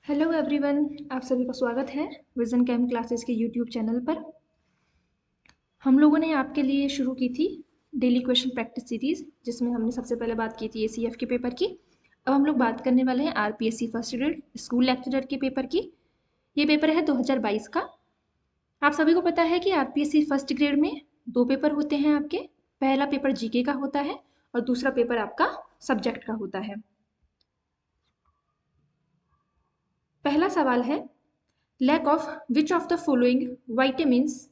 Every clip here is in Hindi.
हेलो एवरीवन, आप सभी का स्वागत है विजन कैम क्लासेस के यूट्यूब चैनल पर। हम लोगों ने आपके लिए शुरू की थी डेली क्वेश्चन प्रैक्टिस सीरीज, जिसमें हमने सबसे पहले बात की थी एसीएफ के पेपर की। अब हम लोग बात करने वाले हैं RPSC first grade school lecturer के पेपर की। ये पेपर है 2022 का। आप सभी को पता है कि आरपीएससी फर्स्ट ग्रेड में दो पेपर होते हैं आपके। पहला पेपर जीके का होता है और दूसरा पेपर आपका सब्जेक्ट का होता है। पहला सवाल है, lack of which of the following vitamins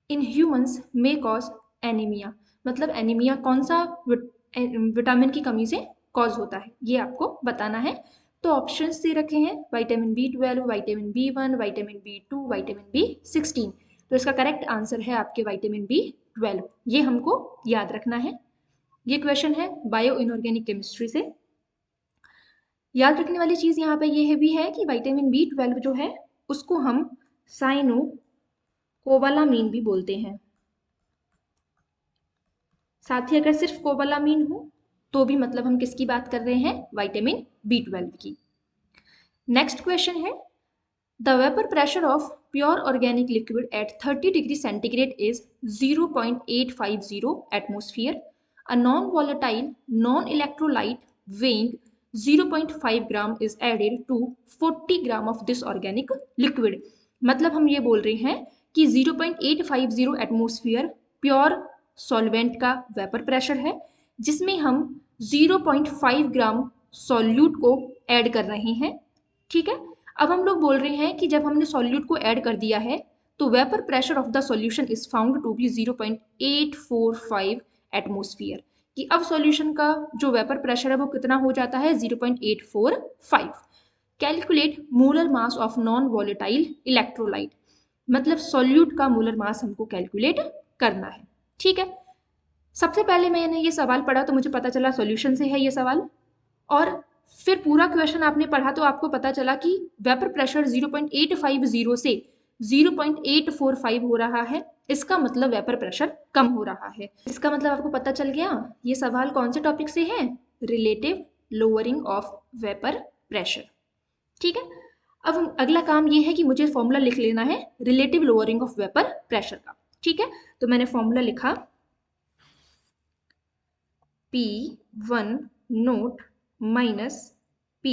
in humans may cause anaemia. मतलब एनीमिया कौन सा विटामिन की कमी से कॉज होता है, ये आपको बताना है। तो ऑप्शंस दे रखे हैं vitamin B12, vitamin B1, vitamin B2, vitamin B16। तो इसका करेक्ट आंसर है आपके विटामिन B12। ये हमको याद रखना है। ये क्वेश्चन है बायो इनऑर्गेनिक केमिस्ट्री से। याद रखने वाली चीज यहाँ पे ये भी है कि विटामिन B12 जो है उसको हम साइनो कोबालामीन भी बोलते हैं। साथ ही अगर सिर्फ कोबालामीन हो तो भी मतलब हम किसकी बात कर रहे हैं, विटामिन B12 की। नेक्स्ट क्वेश्चन है, the vapour pressure of pure organic liquid at 30 degree centigrade is 0.850 atmosphere. A non volatile non electrolyte weighing 0.5 gram is added to 40 gram of this organic liquid. मतलब हम ये बोल रहे हैं कि 0.850 एटमोस्फियर प्योर सॉल्वेंट का वेपर प्रेशर है, जिसमें हम 0.5 ग्राम सॉल्यूट को ऐड कर रहे हैं। ठीक है, अब हम लोग बोल रहे हैं कि जब हमने सॉल्यूट को ऐड कर दिया है तो vapour pressure of the solution is found to be 0.845 atmosphere. कि अब सॉल्यूशन का जो वेपर प्रेशर है वो कितना हो जाता है, 0.845। Calculate molar mass of non volatile electrolyte. मतलब सॉल्यूट का मोलर मास हमको कैलकुलेट करना है। ठीक है, सबसे पहले मैंने ये सवाल पढ़ा तो मुझे पता चला सॉल्यूशन से है ये सवाल, और फिर पूरा क्वेश्चन आपने पढ़ा तो आपको पता चला कि वेपर प्रेशर 0.850 से 0.845 हो रहा है। इसका मतलब वेपर प्रेशर कम हो रहा है। इसका मतलब आपको पता चल गया ये सवाल कौन से टॉपिक से है, relative lowering of vapour pressure. ठीक है, अब अगला काम ये है कि मुझे फॉर्मूला लिख लेना है relative lowering of vapour pressure का। ठीक है, तो मैंने फॉर्मूला लिखा P1 note minus P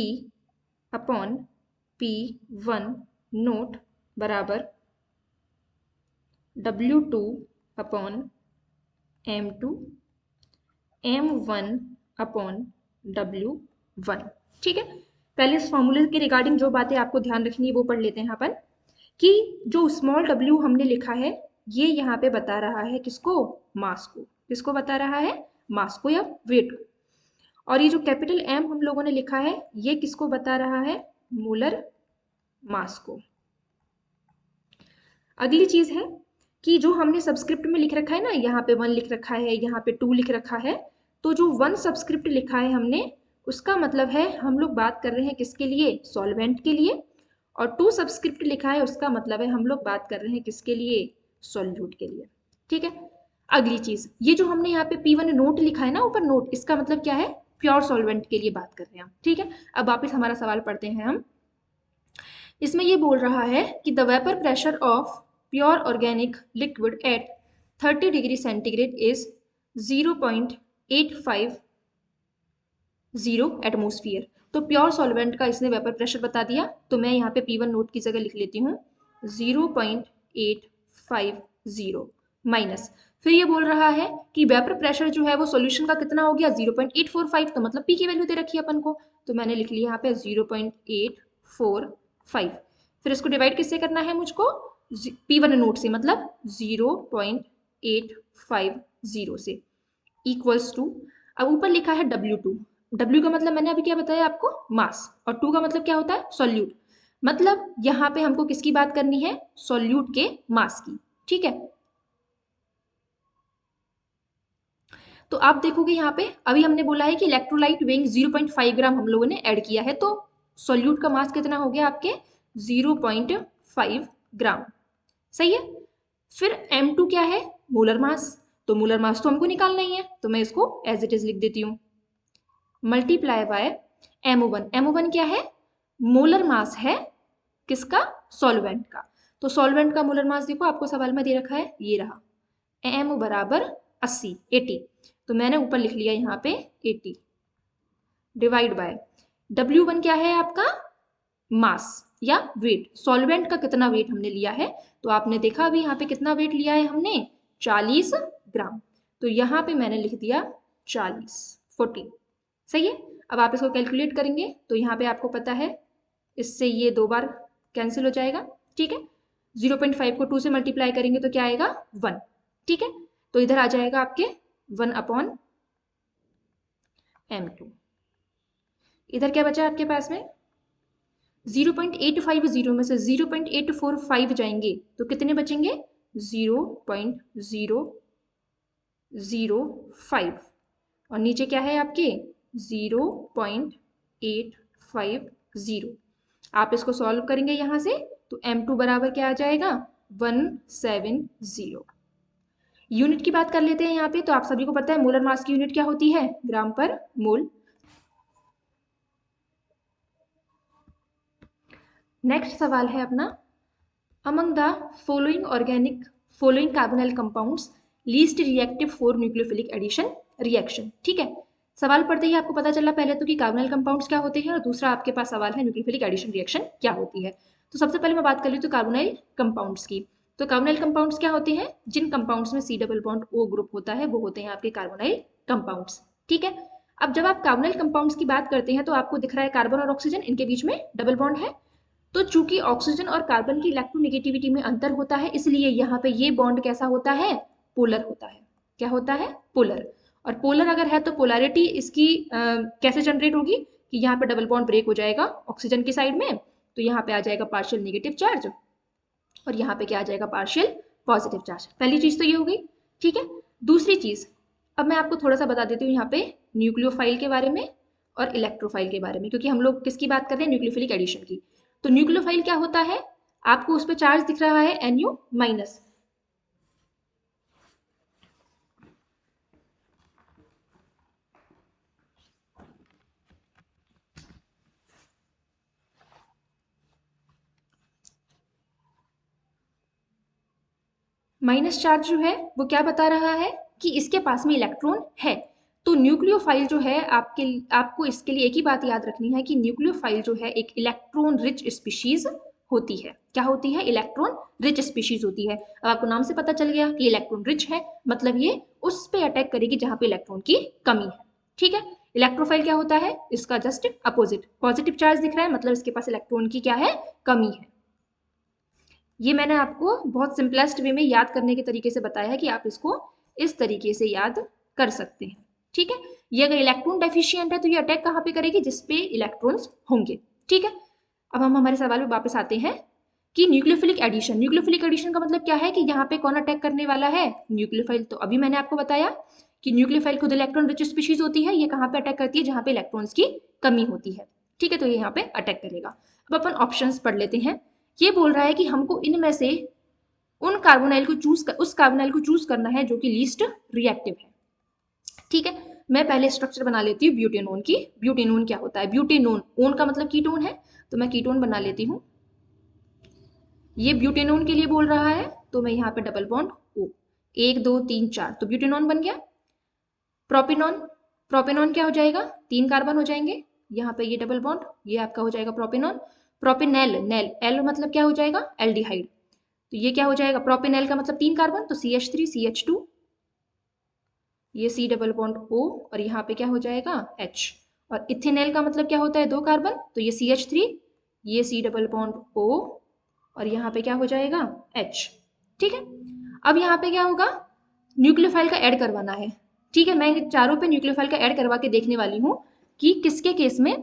upon P1 note बराबर W2 upon M2 M1 upon W1। ठीक है, पहले इस फॉर्मूले के रिगार्डिंग जो बातें आपको ध्यान रखनी है वो पढ़ लेते हैं यहाँ पर। कि जो स्मॉल w हमने लिखा है ये यहाँ पे बता रहा है किसको, मास को। किसको बता रहा है, मास को या वेट को। और ये जो कैपिटल M हम लोगों ने लिखा है ये किसको बता रहा है, मोलर मास को। अगली चीज है कि जो हमने सब्सक्रिप्ट में लिख रखा है ना, यहाँ पे 1 लिख रखा है, यहाँ पे 2 लिख रखा है, तो जो 1 सब्सक्रिप्ट लिखा है हमने उसका मतलब है हम लोग बात कर रहे हैं किसके लिए, सॉल्वेंट के लिए। और 2 सब्सक्रिप्ट लिखा है उसका मतलब है हम लोग बात कर रहे हैं किसके लिए, सॉल्यूट के लिए। ठीक है, अगली चीज ये जो हमने यहाँ पे P1 नोट लिखा है ना ऊपर नोट, इसका मतलब क्या है, प्योर सॉल्वेंट के लिए बात कर रहे हैं हम। ठीक है, अब वापिस हमारा सवाल पढ़ते हैं हम। इसमें ये बोल रहा है कि the vapour pressure of pure organic liquid at 30 degree centigrade is 0.850 atmosphere. तो प्योर सॉल्वेंट का इसने वेपर प्रेशर बता दिया, तो मैं यहाँ पे P1 नोट की जगह लिख लेती हूँ 0.850 माइनस, फिर ये बोल रहा है कि वेपर प्रेशर जो है वो सॉल्यूशन का कितना हो गया 0.845, तो मतलब P की वैल्यू दे रखी है अपन को, तो मैंने लिख लिया यहाँ पे 0.845। फिर इसको डिवाइड किससे करना है मुझको, P1 नोट से, मतलब 0.850 से इक्वल्स टू, अब ऊपर लिखा है W2। W का मतलब मैंने अभी क्या बताया आपको, मास, और 2 का मतलब क्या होता है, सॉल्यूट। मतलब यहाँ पे हमको किसकी बात करनी है, सॉल्यूट के मास की। ठीक है, तो आप देखोगे यहाँ पे अभी हमने बोला है कि इलेक्ट्रोलाइट वेइंग 0.5 ग्राम हम लोगों ने ऐड किया है, तो सॉल्यूट का मास कितना हो गया आपके 0.5 ग्राम। सही है, फिर M2 क्या है, मोलर मास, तो मोलर मास तो हमको निकालना ही है, तो मैं इसको एज इट इज लिख देती हूँ मल्टीप्लाई बाय M1। M1 क्या है, मोलर मास है किसका? सॉल्वेंट का। तो सॉल्वेंट का मोलर मास देखो आपको सवाल में दे रखा है, ये रहा m बराबर 80। तो मैंने ऊपर लिख लिया यहाँ पे 80 डिवाइड बाय W1 क्या है आपका? मास या वेट। सॉल्वेंट का कितना वेट हमने लिया है, तो आपने देखा अभी यहाँ पे कितना वेट लिया है हमने? 40 ग्राम। तो यहाँ पे मैंने लिख दिया 40 सही है। अब आप इसको कैलकुलेट करेंगे तो यहाँ पे आपको पता है इससे ये 2 बार कैंसिल हो जाएगा, ठीक है। 0.5 को 2 से मल्टीप्लाई करेंगे तो क्या आएगा? 1, ठीक है। तो इधर आ जाएगा आपके 1/m2। इधर क्या बचा आपके पास में? 0.850 में से 0.845 जाएंगे तो कितने बचेंगे? 0.005 और नीचे क्या है आपके? 0.850। आप इसको सॉल्व करेंगे यहाँ से तो m2 बराबर क्या आ जाएगा? 170। यूनिट की बात कर लेते हैं यहाँ पे। तो आप सभी को पता है मोलर मास की यूनिट क्या होती है? ग्राम पर मोल। नेक्स्ट सवाल है अपना, among the following carbonyl compounds least reactive for nucleophilic addition reaction. ठीक है, सवाल पढ़ते ही आपको पता चला पहले तो कि कार्बोनाइल कंपाउंड्स क्या होते हैं और दूसरा आपके पास सवाल है न्यूक्लियोफिलिक एडिशन रिएक्शन क्या होती है। तो सबसे पहले मैं बात कर रही हूँ कार्बोनाइल कंपाउंड्स की। तो कार्बोनाइल कंपाउंड्स क्या होते हैं? जिन कंपाउंड्स में C double bond O group होता है वो होते हैं आपके कार्बोनाइल कंपाउंड्स, ठीक है। अब जब आप कार्बोनाइल कंपाउंड्स की बात करते हैं तो आपको दिख रहा है कार्बन और ऑक्सीजन, इनके बीच में डबल बॉन्ड है। तो चूंकि ऑक्सीजन और कार्बन की इलेक्ट्रोनेगेटिविटी में अंतर होता है इसलिए यहाँ पे ये बॉन्ड कैसा होता है? पोलर होता है। क्या होता है? पोलर। और पोलर अगर है तो पोलैरिटी इसकी कैसे जनरेट होगी कि यहाँ पे डबल बॉन्ड ब्रेक हो जाएगा ऑक्सीजन की साइड में, तो यहाँ पे आ जाएगा पार्शियल नेगेटिव चार्ज और यहाँ पे क्या आ जाएगा? Partial positive charge. पहली चीज तो ये हो गई, ठीक है। दूसरी चीज अब मैं आपको थोड़ा सा बता देती हूँ यहाँ पे न्यूक्लियोफाइल के बारे में और इलेक्ट्रोफाइल के बारे में, क्योंकि हम लोग किसकी बात कर रहे हैं? न्यूक्लियोफिलिक एडिशन की। तो न्यूक्लियोफाइल क्या होता है? आपको उस पर चार्ज दिख रहा है NU माइनस। माइनस चार्ज जो है वो क्या बता रहा है कि इसके पास में इलेक्ट्रॉन है। तो न्यूक्लियोफाइल जो है आपको इसके लिए एक ही बात याद रखनी है कि न्यूक्लियोफाइल जो है एक इलेक्ट्रॉन रिच स्पीशीज होती है। क्या होती है? इलेक्ट्रॉन रिच स्पीशीज होती है। अब आपको नाम से पता चल गया कि इलेक्ट्रॉन रिच है, मतलब ये उस पे अटैक करेगी जहां पे इलेक्ट्रॉन की कमी है, ठीक है। इलेक्ट्रोफाइल क्या होता है? इसका जस्ट अपोजिट, पॉजिटिव चार्ज दिख रहा है मतलब इसके पास इलेक्ट्रॉन की क्या है? कमी है। ये मैंने आपको बहुत सिंपलेस्ट वे में याद करने के तरीके से बताया है कि आप इसको इस तरीके से याद कर सकते हैं, ठीक है। ये अगर इलेक्ट्रॉन डेफिशिएंट है तो ये अटैक कहाँ पे करेगी? जिसपे इलेक्ट्रॉन्स होंगे, ठीक है। अब हम हमारे सवाल में वापस आते हैं कि न्यूक्लियोफिलिक एडिशन। न्यूक्लियोफिलिक एडिशन का मतलब क्या है कि यहाँ पे कौन अटैक करने वाला है? न्यूक्लियोफाइल। तो अभी मैंने आपको बताया कि न्यूक्लियोफाइल खुद इलेक्ट्रॉन रिच स्पीशीज होती है। ये कहाँ पे अटैक करती है? जहाँ पे इलेक्ट्रॉन्स की कमी होती है, ठीक है। तो ये यहाँ पे अटैक करेगा। अब अपन ऑप्शंस पढ़ लेते हैं। ये बोल रहा है कि हमको इनमें से उस कार्बोनाइल को चूज करना है जो कि लीस्ट रिएक्टिव है, ठीक है। मैं पहले स्ट्रक्चर बना लेती हूँ ब्यूटेनोन की। ब्यूटेनोन क्या होता है? ब्यूटेनोन, ओन का मतलब कीटोन है, तो मैं कीटोन बना लेती हूँ। ये ब्यूटेनोन के लिए बोल रहा है तो मैं यहाँ पे डबल बॉन्ड O, 1 2 3 4, तो ब्यूटेनोन बन गया। प्रोपेनॉन, प्रोपेनॉन क्या हो जाएगा? 3 कार्बन हो जाएंगे। यहाँ पे ये डबल बॉन्ड, ये आपका हो जाएगा प्रोपेनॉन। प्रोपेनेल, नेल, एल मतलब क्या हो जाएगा? एल्डिहाइड। तो ये क्या हो जाएगा? प्रोपेनेल का मतलब 3 कार्बन, तो CH3 CH2, ये C डबल बॉन्ड O और यहाँ पे क्या हो जाएगा? H। और इथेनेल का मतलब क्या होता है? 2 कार्बन, तो ये CH3, ये C डबल बॉन्ड O और यहाँ पे क्या हो जाएगा? H, ठीक है। अब यहाँ पे क्या होगा? न्यूक्लियोफाइल का ऐड करवाना है, ठीक है। मैं चारों पे न्यूक्लियोफाइल का ऐड करवा के देखने वाली हूँ कि किसके केस में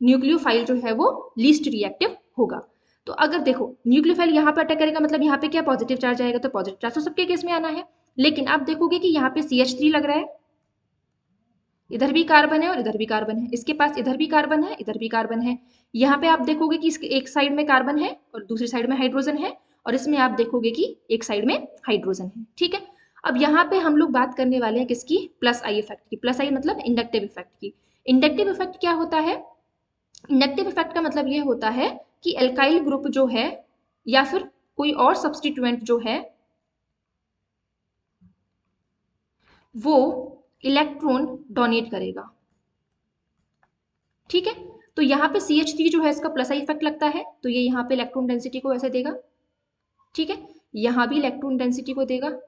न्यूक्लियोफाइल जो है वो लीस्ट रिएक्टिव होगा। तो अगर देखो न्यूक्लियोफाइल यहाँ पे अटैक करेगा मतलब यहाँ पे क्या? पॉजिटिव चार्ज आएगा, तो पॉजिटिव चार्ज तो सबके केस में आना है। लेकिन आप देखोगे कि यहाँ पे CH3 लग रहा है, इधर भी कार्बन है और इधर भी कार्बन है, इसके पास इधर भी कार्बन है इधर भी कार्बन है। यहाँ पे आप देखोगे कि इसके एक साइड में कार्बन है और दूसरी साइड में हाइड्रोजन है, और इसमें आप देखोगे कि एक साइड में हाइड्रोजन है, ठीक है। अब यहाँ पे हम लोग बात करने वाले हैं किसकी? प्लस आई इफेक्ट की। प्लस आई मतलब इंडक्टिव इफेक्ट की। इंडक्टिव इफेक्ट क्या होता है? इंडक्टिव इफेक्ट का मतलब ये होता है कि एल्काइल ग्रुप जो है या फिर कोई और सब्स्टिट्यूएंट जो है वो इलेक्ट्रॉन डोनेट करेगा। ठीक है, तो यहाँ पे CH3 जो है इसका प्लस आई इफेक्ट लगता है, तो ये यहाँ पे इलेक्ट्रॉन डेंसिटी को ऐसे देगा। ठीक है, यहाँ भी इलेक्ट्रॉन डेंसिटी को देगा,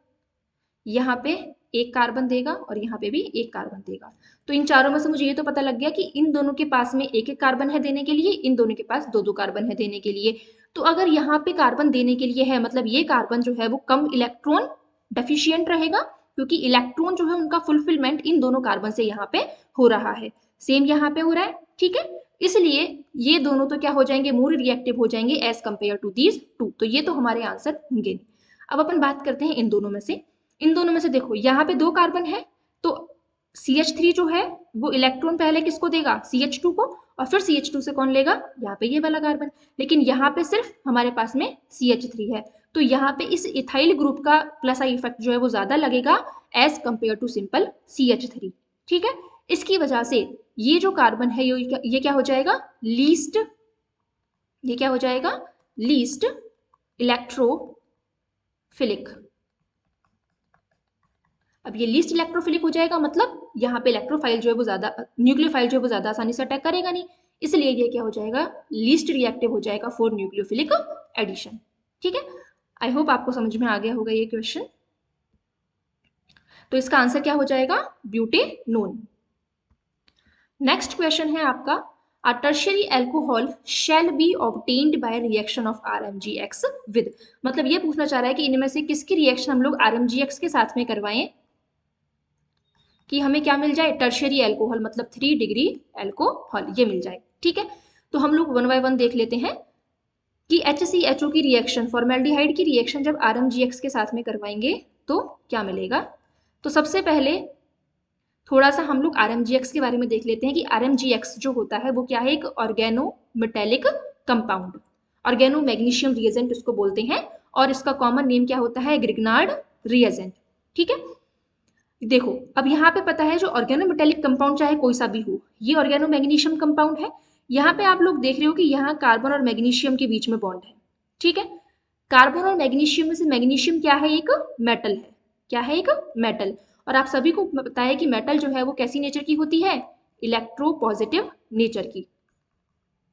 यहाँ पे एक कार्बन देगा और यहाँ पे भी एक कार्बन देगा। तो इन चारों में से मुझे ये तो पता लग गया कि इन दोनों के पास में एक एक कार्बन है देने के लिए, इन दोनों के पास दो दो कार्बन है देने के लिए। तो अगर यहाँ पे कार्बन देने के लिए है, मतलब ये कार्बन जो है वो कम इलेक्ट्रॉन डेफिशिएंट रहेगा, क्योंकि इलेक्ट्रॉन जो है उनका फुलफिलमेंट इन दोनों कार्बन से यहाँ पे हो रहा है, सेम यहाँ पे हो रहा है। ठीक है, इसलिए ये दोनों तो क्या हो जाएंगे, मोर रिएक्टिव हो जाएंगे as compare to these two. तो ये तो हमारे आंसर होंगे। अब अपन बात करते हैं इन दोनों में से। इन दोनों में से देखो यहाँ पे दो कार्बन है, तो CH3 जो है वो इलेक्ट्रॉन पहले किसको देगा, CH2 को, और फिर CH2 से कौन लेगा, यहाँ पे ये वाला कार्बन। लेकिन यहाँ पे सिर्फ हमारे पास में CH3 है, तो यहाँ पे इस इथाइल ग्रुप का प्लस आई इफेक्ट जो है वो ज्यादा लगेगा as compare to simple CH3। ठीक है, इसकी वजह से ये जो कार्बन है ये क्या हो जाएगा, लीस्ट, ये क्या हो जाएगा, लीस्ट इलेक्ट्रोफिलिक। अब ये लीस्ट इलेक्ट्रोफिलिक हो जाएगा, मतलब यहाँ पे इलेक्ट्रोफाइल जो है वो ज्यादा, न्यूक्लियोफाइल जो है वो ज्यादा आसानी से अटैक करेगा नहीं, इसलिए ये क्या हो जाएगा, लीस्ट रिएक्टिव हो जाएगा फॉर न्यूक्लियोफिलिक एडिशन। ठीक है, आई होप आपको समझ में आ गया होगा ये क्वेश्चन। तो इसका आंसर क्या हो जाएगा, ब्यूटेनोन। नेक्स्ट क्वेश्चन है आपका, a tertiary alcohol shall be obtained by reaction of RMGX with, मतलब ये पूछना चाह रहा है कि इनमें से किसकी रिएक्शन हम लोग RMGX के साथ में करवाएं कि हमें क्या मिल जाए, टर्शियरी एल्कोहल, मतलब 3 डिग्री एल्कोहल ये मिल जाए। ठीक है, तो हम लोग 1 बाय 1 देख लेते हैं कि HCHO की रिएक्शन, फॉर्मेल्डिहाइड की रिएक्शन जब RMGX के साथ में करवाएंगे तो क्या मिलेगा। तो सबसे पहले थोड़ा सा हम लोग RMGX के बारे में देख लेते हैं कि RMGX जो होता है वो क्या है, एक organo metallic compound, organo magnesium reagent इसको बोलते हैं, और इसका कॉमन नेम क्या होता है, ग्रिग्नार्ड रिएजेंट। ठीक है, देखो अब यहाँ पे पता है जो ऑर्गेनो मेटेलिक कंपाउंड चाहे कोई सा भी हो, ये ऑर्गेनो मैग्नीशियम कंपाउंड है। यहाँ पे आप लोग देख रहे हो कि यहाँ कार्बन और मैग्नीशियम के बीच में बॉन्ड है। ठीक है, कार्बन और मैग्नीशियम में से मैग्नीशियम क्या है, एक मेटल है, क्या है, एक मेटल। और आप सभी को पता है कि मेटल जो है वो कैसी नेचर की होती है, इलेक्ट्रोपॉजिटिव नेचर की।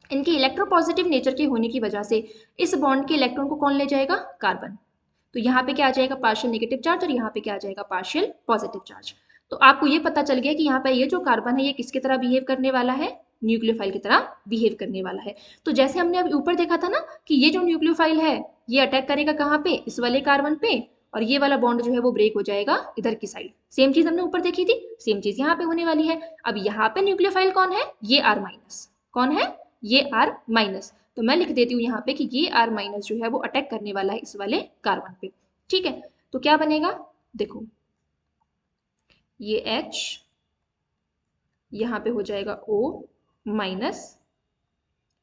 इनके इलेक्ट्रोपॉजिटिव नेचर के होने की वजह से इस बॉन्ड के इलेक्ट्रॉन को कौन ले जाएगा, कार्बन। तो यहाँ पे क्या आ जाएगा, पार्शियल नेगेटिव चार्ज, और यहाँ पे क्या आ जाएगा, पार्शियल पॉजिटिव चार्ज। तो आपको ये पता चल गया कि यहाँ पे ये जो कार्बन है ये किसकी तरह बिहेव करने वाला है, न्यूक्लियोफाइल की तरह बिहेव करने वाला है। तो जैसे हमने अभी ऊपर देखा था ना कि ये जो न्यूक्लियोफाइल है ये अटैक करेगा कहाँ पे, इस वाले कार्बन पे, और ये वाला बॉन्ड जो है वो ब्रेक हो जाएगा इधर की साइड। सेम चीज हमने ऊपर देखी थी, सेम चीज यहाँ पे होने वाली है। अब यहाँ पे न्यूक्लियोफाइल कौन है, ये R माइनस, कौन है, ये R माइनस। तो मैं लिख देती हूँ यहाँ पे कि ये R माइनस जो है वो अटैक करने वाला है इस वाले कार्बन पे। ठीक है, तो क्या बनेगा, देखो ये H यहाँ पे हो जाएगा O माइनस,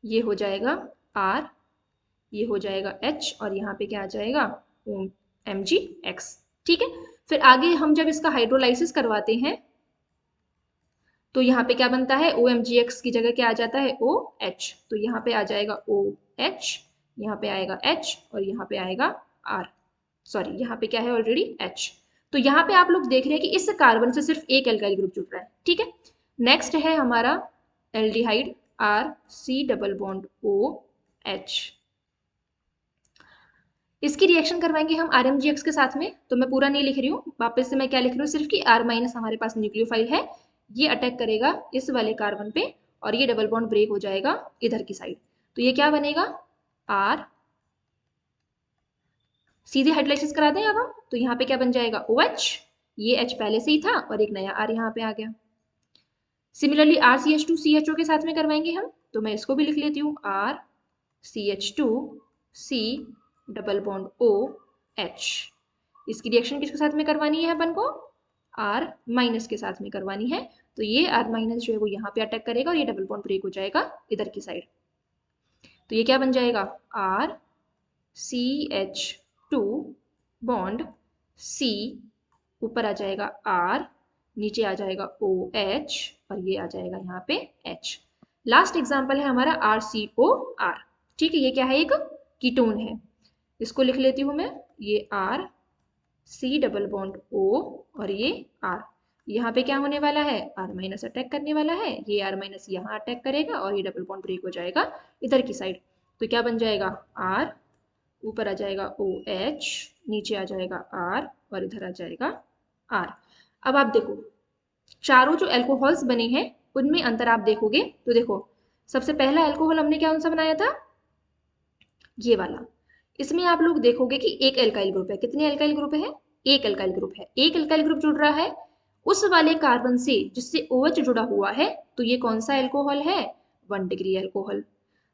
ये हो जाएगा R, ये हो जाएगा H, और यहाँ पे क्या आ जाएगा, MgX। ठीक है, फिर आगे हम जब इसका हाइड्रोलाइसिस करवाते हैं तो यहाँ पे क्या बनता है, OMgX की जगह क्या आ जाता है, OH। तो यहाँ पे आ जाएगा OH, यहाँ पे आएगा H, और यहाँ पे आएगा R, सॉरी यहाँ पे क्या है ऑलरेडी H। तो यहाँ पे आप लोग देख रहे हैं कि इस कार्बन से सिर्फ एक एल्काइल ग्रुप जुड़ रहा है। ठीक है, नेक्स्ट है हमारा aldehyde RC double bond OH। इसकी रिएक्शन करवाएंगे हम RMGX के साथ में। तो मैं पूरा नहीं लिख रही हूँ, वापस से मैं क्या लिख रही हूँ, सिर्फ कि R माइनस हमारे पास न्यूक्लियोफाइल है, ये अटैक करेगा इस वाले कार्बन पे, और ये डबल बॉन्ड ब्रेक हो जाएगा इधर की साइड। तो ये क्या बनेगा, R, सीधे हाइड्रोलाइसिस करा दें अब हम, तो यहाँ पे क्या बन जाएगा, OH, ये H पहले से ही था और एक नया R यहाँ पे आ गया। सिमिलरली RCH2CHO के साथ में करवाएंगे हम, तो मैं इसको भी लिख लेती हूँ, RCH2C डबल बॉन्ड OH। इसकी रिएक्शन किसके साथ में करवानी है अपन को, R माइनस के साथ में करवानी है। तो ये R माइनस जो है वो यहाँ पे अटैक करेगा और ये डबल बॉन्ड ब्रेक हो जाएगा इधर की साइड। तो ये क्या बन जाएगा, RCH2 बॉन्ड C, ऊपर आ जाएगा R, नीचे आ जाएगा OH, और ये आ जाएगा यहाँ पे H। लास्ट एग्जाम्पल है हमारा RCOR। ठीक है, ये क्या है, एक कीटोन है। इसको लिख लेती हूँ मैं, ये R C double bond O और ये R। यहाँ पे क्या होने वाला है, R- अटैक करने वाला है, ये R- यहाँ अटैक करेगा और ये डबल बॉन्ड ब्रेक हो जाएगा इधर की साइड। तो क्या बन जाएगा, R, ऊपर आ जाएगा OH, नीचे आ जाएगा R और इधर आ जाएगा R। अब आप देखो चारों जो एल्कोहल्स बने हैं उनमें अंतर आप देखोगे तो देखो सबसे पहला एल्कोहल हमने क्या सा बनाया था, ये वाला। इसमें आप लोग देखोगे कि एक एल्काइल ग्रुप है। कितने एल्काइल ग्रुप है, एक एल्काइल ग्रुप है। एक एल्काइल ग्रुप जुड़ रहा है उस वाले कार्बन से जिससे OH जुड़ा हुआ है, तो ये कौन सा एल्कोहल है, 1 डिग्री एल्कोहल।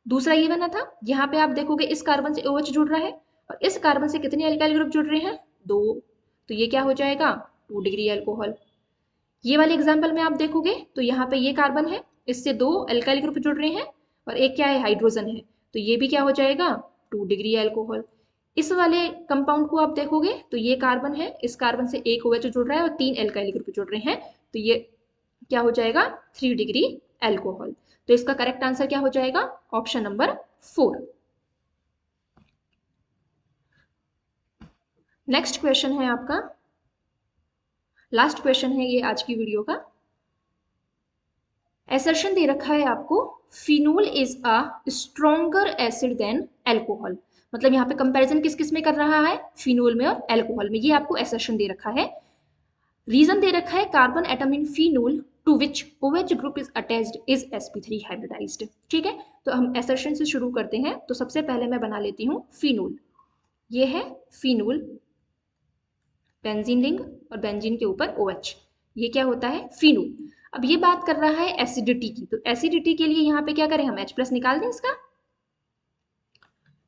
दूसरा ये बना था, यहाँ पे आप देखोगे इस कार्बन से OH जुड़ रहा है और इस कार्बन से कितने एल्काइल ग्रुप जुड़ रहे हैं, 2, तो ये क्या हो जाएगा, 2 डिग्री एल्कोहल। ये वाले एग्जाम्पल में आप देखोगे तो यहाँ पे ये कार्बन है, इससे 2 एल्काइल ग्रुप जुड़ रहे हैं और एक क्या है, हाइड्रोजन है, तो ये भी क्या हो जाएगा, 2 डिग्री एल्कोहल। इस वाले कंपाउंड को आप देखोगे तो ये कार्बन है, इस कार्बन से एक OH जुड़ रहा है और 3 एल्काइल ग्रुप जुड़ रहे हैं, तो ये क्या हो जाएगा, 3 डिग्री एल्कोहल। तो इसका करेक्ट आंसर क्या हो जाएगा, ऑप्शन नंबर 4। नेक्स्ट क्वेश्चन है आपका, लास्ट क्वेश्चन है ये आज की वीडियो का। एसर्शन दे रखा है आपको, phenol is a stronger acid than alcohol. मतलब यहाँ पे कंपैरिजन किस किस में कर रहा है, फिनोल में और एल्कोहल में। ये आपको एसर्शन दे रखा है। रीजन दे रखा है, carbon atom in phenol to which OH group is attached is sp3 hybridised. ठीक है, तो हम एसर्शन से शुरू करते हैं। तो सबसे पहले मैं बना लेती हूँ फिनोल। ये है फिनोल, बेंजीन रिंग और बेंजीन के ऊपर OH, ये क्या होता है, फिनोल। अब ये बात कर रहा है एसिडिटी की, तो एसिडिटी के लिए यहाँ पे क्या करें, हम H+ निकाल दें इसका।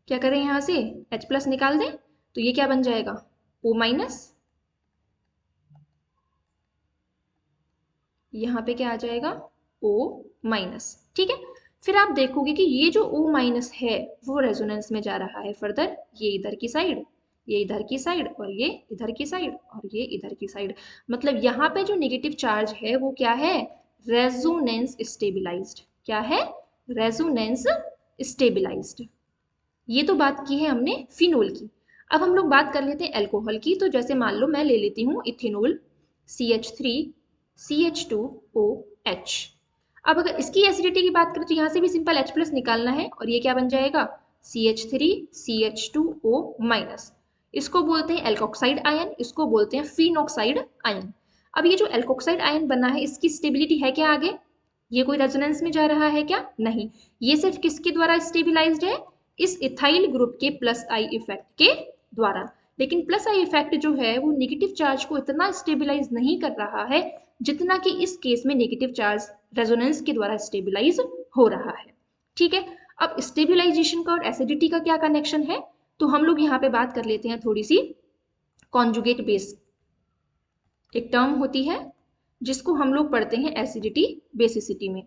क्या करें, यहाँ से H+ निकाल दें, तो ये क्या बन जाएगा, O-, यहाँ पे क्या आ जाएगा, O-। ठीक है, फिर आप देखोगे कि ये जो O- है वो रेजोनेंस में जा रहा है फर्दर, ये इधर की साइड, ये इधर की साइड और ये इधर की साइड और ये इधर की साइड। मतलब यहाँ पे जो नेगेटिव चार्ज है वो क्या है, रेजोनेंस स्टेबिलाइज्ड। क्या है, रेजोनेंस स्टेबिलाइज्ड। ये तो बात की है हमने फिनोल की। अब हम लोग बात कर लेते हैं एल्कोहल की। तो जैसे मान लो मैं ले लेती हूँ इथेनॉल, CH3CH2OH। अब अगर इसकी एसिडिटी की बात करें तो यहाँ से भी सिंपल H+ निकालना है और ये क्या बन जाएगा, CH3CH2O-। इसको बोलते हैं एल्कोक्साइड आयन, इसको बोलते हैं फिनॉक्साइड आयन। अब ये जो एल्कोक्साइड आयन बना है इसकी स्टेबिलिटी है क्या आगे, ये कोई रेजोनेंस में जा रहा है क्या, नहीं। ये सिर्फ किसके द्वारा स्टेबिलाइज्ड है, इस इथाइल ग्रुप के +I इफेक्ट के द्वारा। लेकिन +I इफेक्ट जो है वो नेगेटिव चार्ज को इतना स्टेबिलाइज नहीं कर रहा है जितना कि इस केस में नेगेटिव चार्ज रेजोनेंस के द्वारा स्टेबिलाइज हो रहा है। ठीक है, अब स्टेबिलाईजेशन का और एसिडिटी का क्या कनेक्शन है, तो हम लोग यहाँ पे बात कर लेते हैं थोड़ी सी कॉन्जुगेट बेस। एक टर्म होती है जिसको हम लोग पढ़ते हैं एसिडिटी बेसिसिटी में,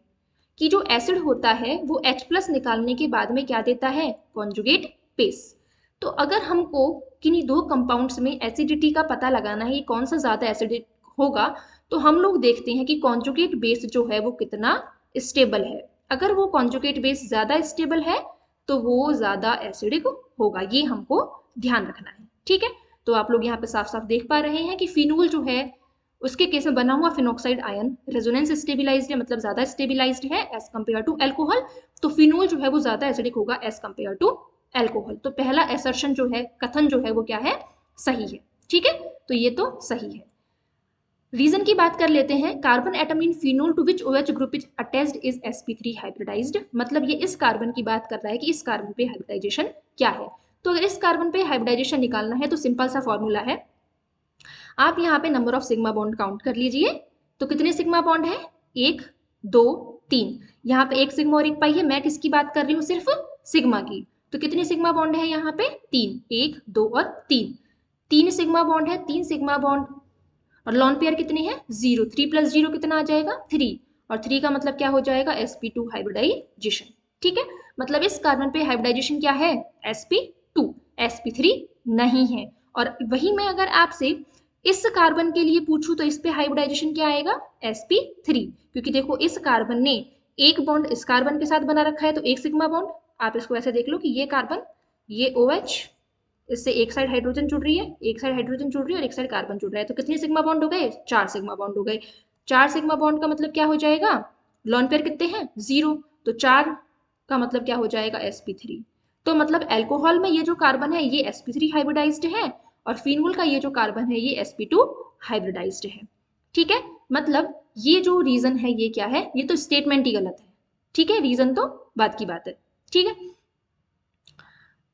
कि जो एसिड होता है वो H+ निकालने के बाद में क्या देता है, कॉन्जुगेट बेस। तो अगर हमको किन्हीं 2 कंपाउंड्स में एसिडिटी का पता लगाना है, कौन सा ज़्यादा एसिडिक होगा, तो हम लोग देखते हैं कि कॉन्जुगेट बेस जो है वो कितना स्टेबल है। अगर वो कॉन्जुगेट बेस ज़्यादा स्टेबल है तो वो ज़्यादा एसिडिक होगा, ये हमको ध्यान रखना है। ठीक है, तो आप लोग यहाँ पे साफ साफ देख पा रहे हैं कि फिनोल जो है उसके केस में बना हुआ फिनॉक्साइड आयन रेजोनेंस स्टेबिलाइज्ड है, मतलब ज्यादा स्टेबिलाइज्ड है एज कंपेयर टू एल्कोहल। तो फिनोल जो है वो ज्यादा एसिडिक होगा एज कंपेयर टू एल्कोहल। तो पहला एसर्शन जो है, कथन जो है वो क्या है, सही है। ठीक है, तो ये तो सही है। रीजन की बात कर लेते हैं, carbon atom in phenol to which OH group is attached is sp3 hybridised. मतलब ये इस कार्बन की बात कर रहा है कि इस कार्बन पे हाइब्रिडाइजेशन क्या है। तो अगर इस कार्बन पे हाइब्रिडाइजेशन निकालना है तो सिंपल सा फॉर्मूला है, आप यहाँ पे number of sigma bond count कर लीजिए। तो कितने सिग्मा बॉन्ड है, 1 2 3। यहाँ पे 1 सिग्मा और 1 पाई है, मैं किसकी बात कर रही हूँ, सिर्फ सिग्मा की। तो कितने सिग्मा बॉन्ड है यहाँ पे, 3, 1 2 और 3। 3 सिग्मा बॉन्ड है, 3 सिग्मा बॉन्ड और लॉन पेयर कितने हैं, 0। 3 + 0 कितना आ जाएगा, 3। और 3 का मतलब क्या हो जाएगा, sp2 हाइब्रिडाइजेशन। ठीक है, मतलब इस कार्बन पे हाइब्रिडाइजेशन क्या है, sp2, sp3 नहीं है। और वही मैं अगर आपसे इस कार्बन के लिए पूछूं तो इस पे हाइब्रिडाइजेशन क्या आएगा, sp3, क्योंकि देखो इस कार्बन ने एक बॉन्ड इस कार्बन के साथ बना रखा है तो एक सिग्मा बॉन्ड, आप इसको ऐसे देख लो कि ये कार्बन, ये OH, इससे एक साइड हाइड्रोजन जुड़ रही है, एक साइड हाइड्रोजन जुड़ रही है और एक साइड कार्बन जुड़ रहा है, तो कितने सिग्मा बॉन्ड हो गए? 4 सिग्मा बॉन्ड हो गए। 4 सिग्मा बॉन्ड का मतलब क्या हो जाएगा? लॉन पेयर कितने हैं? 0, तो 4 का मतलब क्या हो जाएगा? sp3। तो मतलब अल्कोहल में ये जो कार्बन है ये sp3 हाइब्रिडाइज्ड है और फिनोल का ये जो कार्बन है ये sp2 हाइब्रिडाइज्ड है। ठीक है, मतलब ये जो रीजन है ये क्या है? ये तो स्टेटमेंट ही गलत है। ठीक है, रीजन तो बात की बात है। ठीक है,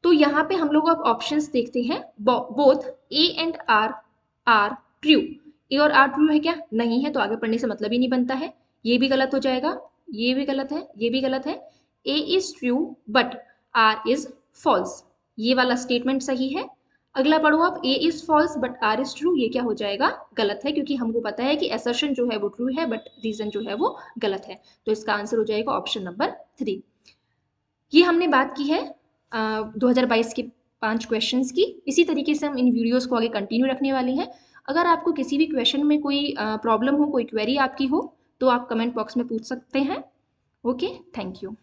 तो यहाँ पे हम लोग अब ऑप्शंस देखते हैं। Both A and R true. A और आर ट्रू है क्या? नहीं है, तो आगे पढ़ने से मतलब ही नहीं बनता है। ये भी गलत हो जाएगा, ये भी गलत है, ये भी गलत है। A is true but R is false, ये वाला स्टेटमेंट सही है। अगला पढ़ो आप, A is false but R is true, ये क्या हो जाएगा? गलत है, क्योंकि हमको पता है कि असर्शन जो है वो ट्रू है बट रीजन जो है वो गलत है। तो इसका आंसर हो जाएगा ऑप्शन नंबर 3। ये हमने बात की है 2022 के 5 क्वेश्चंस की। इसी तरीके से हम इन वीडियोस को आगे कंटिन्यू रखने वाले हैं। अगर आपको किसी भी क्वेश्चन में कोई प्रॉब्लम हो, कोई क्वेरी आपकी हो, तो आप कमेंट बॉक्स में पूछ सकते हैं। Okay, thank you.